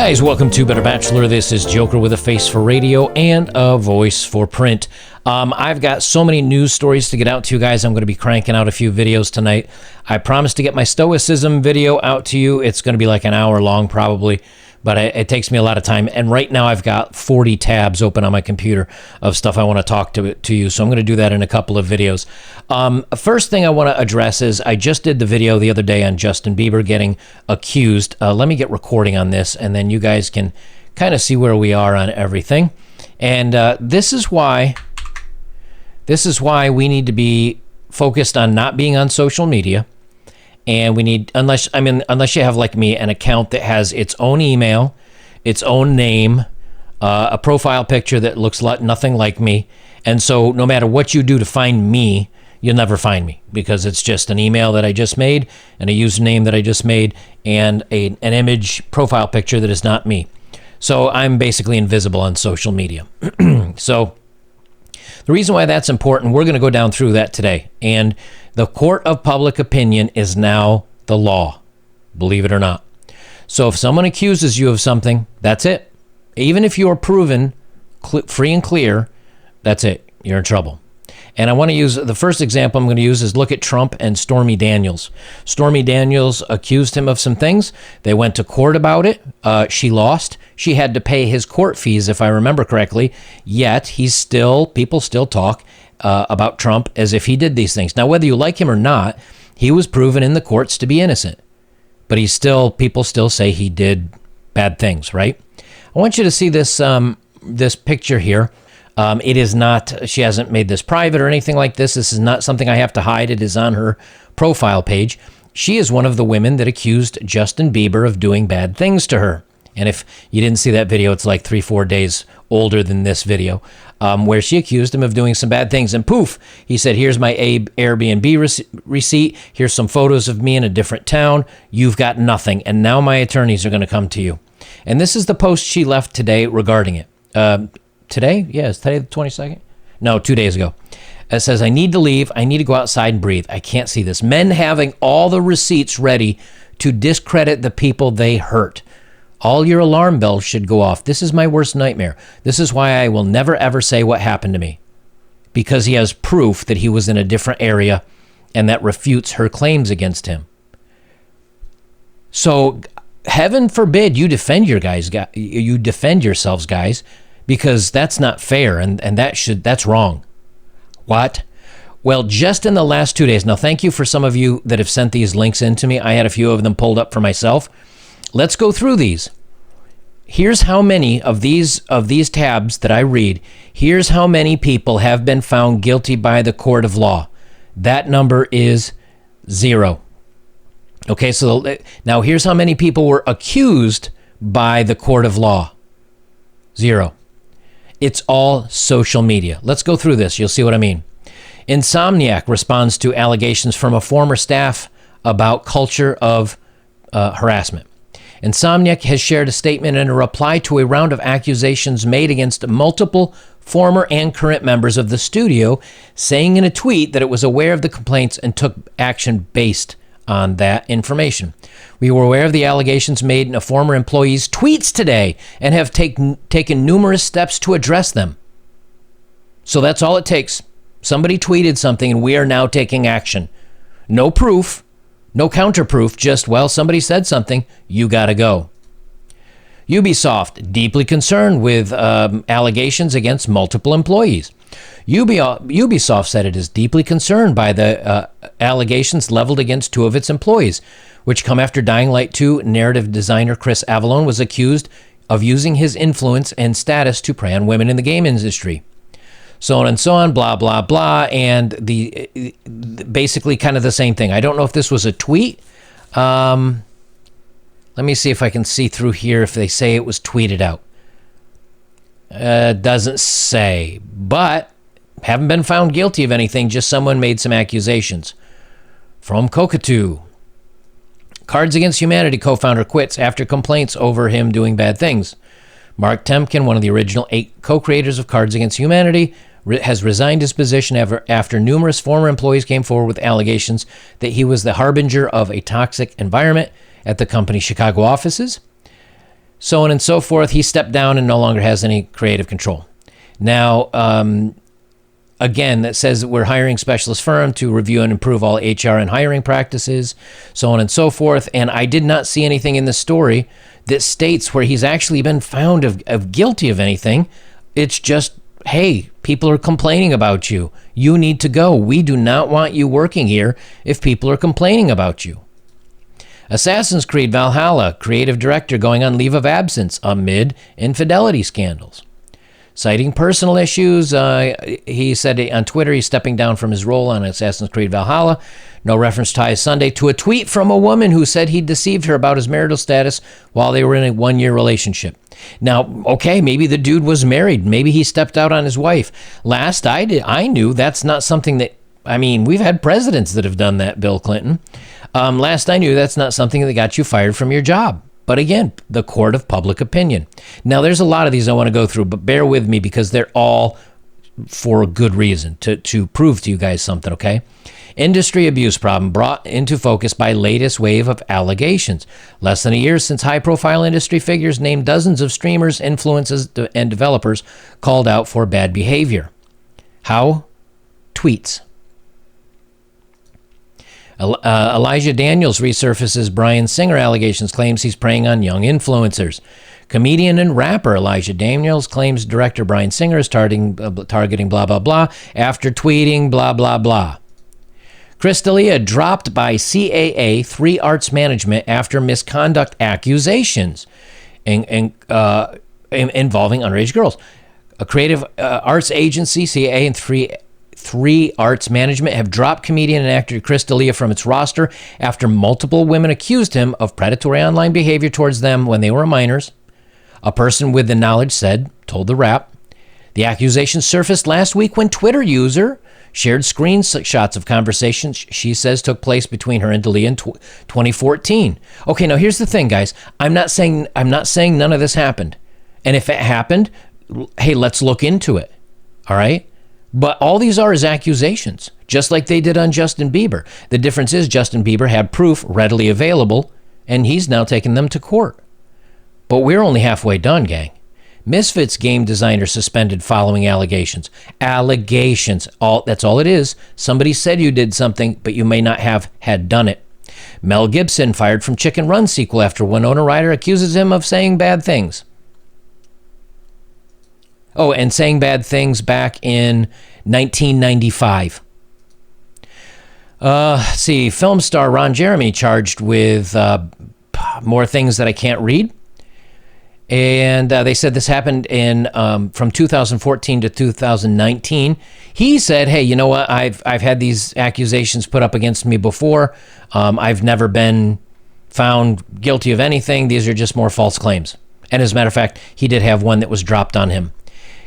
Guys, welcome to Better Bachelor. This is Joker with a face for radio and a voice for print. I've got so many news stories to get out to you guys. I'm going to be cranking out a few videos tonight. I promised to get my stoicism video out to you. It's going to be like an hour long probably, but it takes me a lot of time. And right now I've got 40 tabs open on my computer of stuff I want to talk to you. So I'm going to do that in a couple of videos. First thing I want to address is I just did the video the other day on Justin Bieber getting accused. Let me get recording on this, and then you guys can kind of see where we are on everything. And this is why we need to be focused on not being on social media. And we need, unless you have, like me, an account that has its own email, its own name, a profile picture that looks nothing like me. And so no matter what you do to find me, you'll never find me, because it's just an email that I just made and a username that I just made and an image profile picture that is not me. So I'm basically invisible on social media. So the reason why that's important, we're going to go down through that today. And the court of public opinion is now the law, believe it or not. So if someone accuses you of something, that's it. Even if you are proven free and clear, that's it. You're in trouble. And I want to use, the first example I'm going to use is look at Trump and Stormy Daniels. Stormy Daniels accused him of some things. They went to court about it. She lost. She had to pay his court fees, if I remember correctly. Yet people still talk about Trump as if he did these things. Now, whether you like him or not, he was proven in the courts to be innocent. But people still say he did bad things, right? I want you to see this picture here. It is not, she hasn't made this private or anything like this. This is not something I have to hide. It is on her profile page. She is one of the women that accused Justin Bieber of doing bad things to her. And if you didn't see that video, it's like 3-4 days older than this video, where she accused him of doing some bad things. And poof, he said, here's my Airbnb receipt. Here's some photos of me in a different town. You've got nothing. And now my attorneys are going to come to you. And this is the post she left today regarding it. Today? Yeah, is today the 22nd? No, 2 days ago. It says, I need to leave. I need to go outside and breathe. I can't see this. Men having all the receipts ready to discredit the people they hurt. All your alarm bells should go off. This is my worst nightmare. This is why I will never, ever say what happened to me. Because he has proof that he was in a different area, and that refutes her claims against him. So, heaven forbid you defend yourselves, guys, because that's not fair, and that's wrong. What? Well, just in the last 2 days, now thank you for some of you that have sent these links in to me. I had a few of them pulled up for myself. Let's go through these. Here's how many of these tabs that I read. Here's how many people have been found guilty by the court of law. That number is 0. Okay, so now here's how many people were accused by the court of law. 0. It's all social media. Let's go through this. You'll see what I mean. Insomniac responds to allegations from a former staff about culture of harassment. Insomniac has shared a statement in a reply to a round of accusations made against multiple former and current members of the studio, saying in a tweet that it was aware of the complaints and took action based on that information. We were aware of the allegations made in a former employee's tweets today and have taken numerous steps to address them. So that's all it takes. Somebody tweeted something and we are now taking action. No proof, no counterproof, just, well, somebody said something, you gotta go. Ubisoft, deeply concerned with allegations against multiple employees. Ubisoft said it is deeply concerned by the allegations leveled against 2 of its employees, which come after Dying Light 2 narrative designer Chris Avellone was accused of using his influence and status to prey on women in the game industry. So on and so on, blah, blah, blah, and basically kind of the same thing. I don't know if this was a tweet. Let me see if I can see through here if they say it was tweeted out. Doesn't say, but haven't been found guilty of anything, just someone made some accusations. From Cockatoo. Cards Against Humanity co-founder quits after complaints over him doing bad things. Mark Temkin, one of the original 8 co-creators of Cards Against Humanity, has resigned his position after numerous former employees came forward with allegations that he was the harbinger of a toxic environment at the company's Chicago offices. so on and so forth. He stepped down and no longer has any creative control. Now, again, that says that we're hiring specialist firm to review and improve all HR and hiring practices, so on and so forth. And I did not see anything in the story that states where he's actually been found of guilty of anything. It's just, hey, people are complaining about you. You need to go. We do not want you working here if people are complaining about you. Assassin's Creed Valhalla creative director going on leave of absence amid infidelity scandals. Citing personal issues, he said on Twitter he's stepping down from his role on Assassin's Creed Valhalla. No reference ties Sunday to a tweet from a woman who said he deceived her about his marital status while they were in a one-year relationship. Now, okay, maybe the dude was married. Maybe he stepped out on his wife. Last I knew that's not something that, I mean, we've had presidents that have done that, Bill Clinton. Last I knew that's not something that got you fired from your job. But again, the court of public opinion. Now, there's a lot of these I want to go through, but bear with me because they're all for a good reason, to prove to you guys something, okay? Industry abuse problem brought into focus by latest wave of allegations. Less than a year since high-profile industry figures named dozens of streamers, influencers, and developers called out for bad behavior. How? Tweets. Elijah Daniels resurfaces Bryan Singer allegations, claims he's preying on young influencers. Comedian and rapper Elijah Daniels claims director Bryan Singer is targeting blah, blah, blah after tweeting blah, blah, blah. Chris D'Elia dropped by CAA 3 Arts Management after misconduct accusations involving underage girls. A creative arts agency, CAA, and 3 Arts Management have dropped comedian and actor Chris D'Elia from its roster after multiple women accused him of predatory online behavior towards them when they were minors. A person with the knowledge told the Wrap. The accusations surfaced last week when Twitter user shared screenshots of conversations she says took place between her and D'Elia in 2014. Okay, now here's the thing, guys. I'm not saying none of this happened. And if it happened, hey, let's look into it. All right? But all these are is accusations, just like they did on Justin Bieber. The difference is Justin Bieber had proof readily available, and he's now taking them to court. But we're only halfway done, gang. Misfits game designer suspended following allegations. Allegations. That's all it is. Somebody said you did something, but you may not have had done it. Mel Gibson fired from Chicken Run sequel after Winona Ryder accuses him of saying bad things. Oh, and saying bad things back in 1995. See, film star Ron Jeremy charged with more things that I can't read. And they said this happened in from 2014 to 2019. He said, hey, you know what? I've had these accusations put up against me before. I've never been found guilty of anything. These are just more false claims. And as a matter of fact, he did have one that was dropped on him.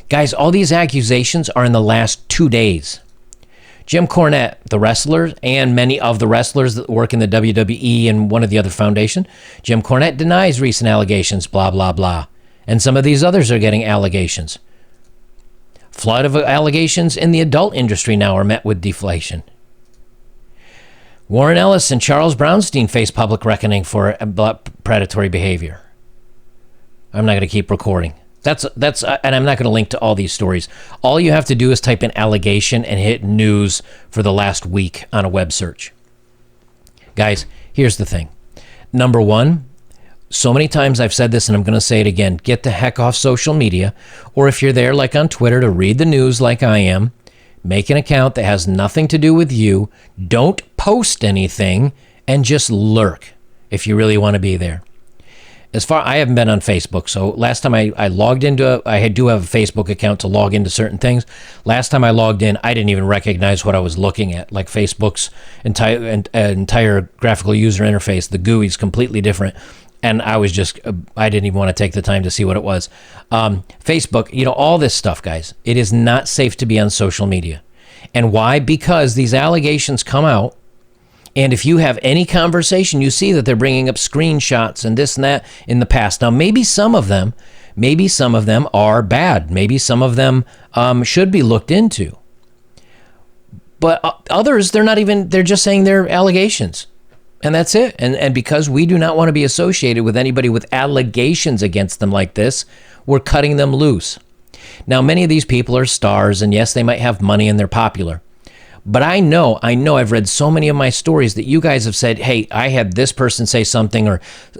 Guys, all these accusations are in the last 2 days. Jim Cornette, the wrestler, and many of the wrestlers that work in the WWE and one of the other foundation, Jim Cornette denies recent allegations, blah, blah, blah. And some of these others are getting allegations. Flood of allegations in the adult industry now are met with deflation. Warren Ellis and Charles Brownstein face public reckoning for predatory behavior. I'm not going to keep recording. That's and I'm not going to link to all these stories. All you have to do is type in allegation and hit news for the last week on a web search. Guys, here's the thing. Number one, so many times I've said this and I'm going to say it again. Get the heck off social media. Or if you're there like on Twitter to read the news like I am, make an account that has nothing to do with you. Don't post anything and just lurk if you really want to be there. I haven't been on Facebook, so last time I logged into I do have a Facebook account to log into certain things. Last time I logged in, I didn't even recognize what I was looking at. Like Facebook's entire graphical user interface, the GUI is completely different. And I didn't even want to take the time to see what it was. Facebook, all this stuff, guys, it is not safe to be on social media. And why? Because these allegations come out. And if you have any conversation, you see that they're bringing up screenshots and this and that in the past. Now, maybe some of them are bad. Maybe some of them should be looked into. But others, they're just saying they're allegations. And that's it. And because we do not want to be associated with anybody with allegations against them like this, we're cutting them loose. Now, many of these people are stars, and yes, they might have money and they're popular. But I know I've read so many of my stories that you guys have said, hey, I had this person say something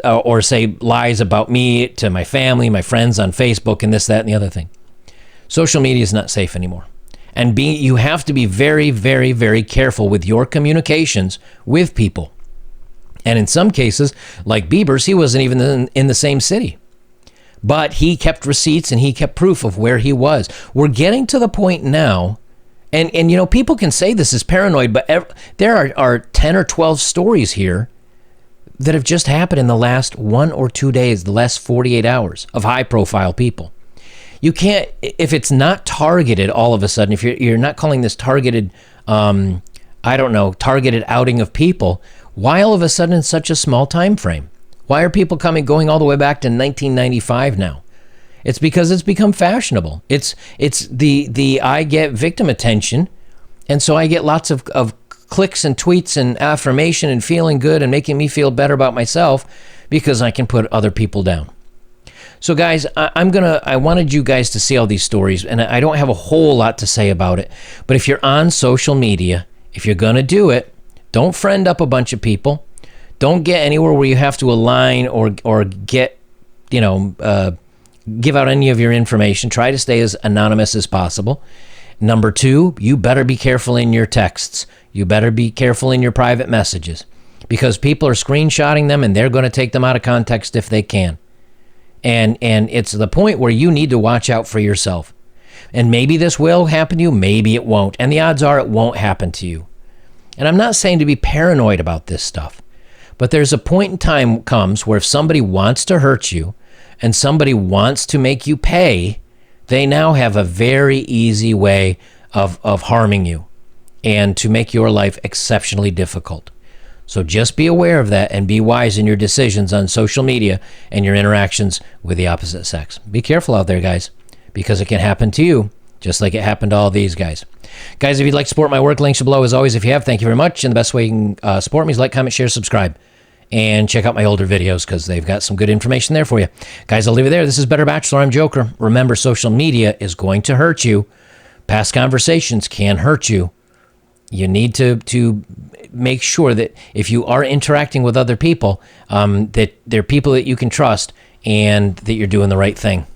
or say lies about me to my family, my friends on Facebook, and this, that, and the other thing. Social media is not safe anymore. And you have to be very, very, very careful with your communications with people. And in some cases, like Bieber's, he wasn't even in the same city. But he kept receipts and he kept proof of where he was. We're getting to the point now, and you know, people can say this is paranoid, but there are 10 or 12 stories here that have just happened in the last 1 or 2 days, the last 48 hours of high-profile people. You can't, if it's not targeted all of a sudden, if you're not calling this targeted, targeted outing of people, why all of a sudden in such a small time frame? Why are people going all the way back to 1995 now? It's because it's become fashionable. It's the I get victim attention, and so I get lots of clicks and tweets and affirmation and feeling good and making me feel better about myself because I can put other people down. So guys, I wanted you guys to see all these stories, and I don't have a whole lot to say about it, but if you're on social media, if you're gonna do it, don't friend up a bunch of people. Don't get anywhere where you have to align or get, give out any of your information. Try to stay as anonymous as possible. Number 2, you better be careful in your texts. You better be careful in your private messages because people are screenshotting them and they're going to take them out of context if they can. And it's the point where you need to watch out for yourself. And maybe this will happen to you, maybe it won't. And the odds are it won't happen to you. And I'm not saying to be paranoid about this stuff, but there's a point in time comes where if somebody wants to hurt you and somebody wants to make you pay, they now have a very easy way of harming you and to make your life exceptionally difficult. So just be aware of that and be wise in your decisions on social media and your interactions with the opposite sex. Be careful out there, guys, because it can happen to you just like it happened to all these guys. Guys, if you'd like to support my work, links are below as always. If you have, thank you very much. And the best way you can support me is like, comment, share, subscribe. And check out my older videos because they've got some good information there for you. Guys, I'll leave it there. This is Better Bachelor. I'm Joker. Remember, social media is going to hurt you. Past conversations can hurt you. You need to make sure that if you are interacting with other people, that they're people that you can trust and that you're doing the right thing.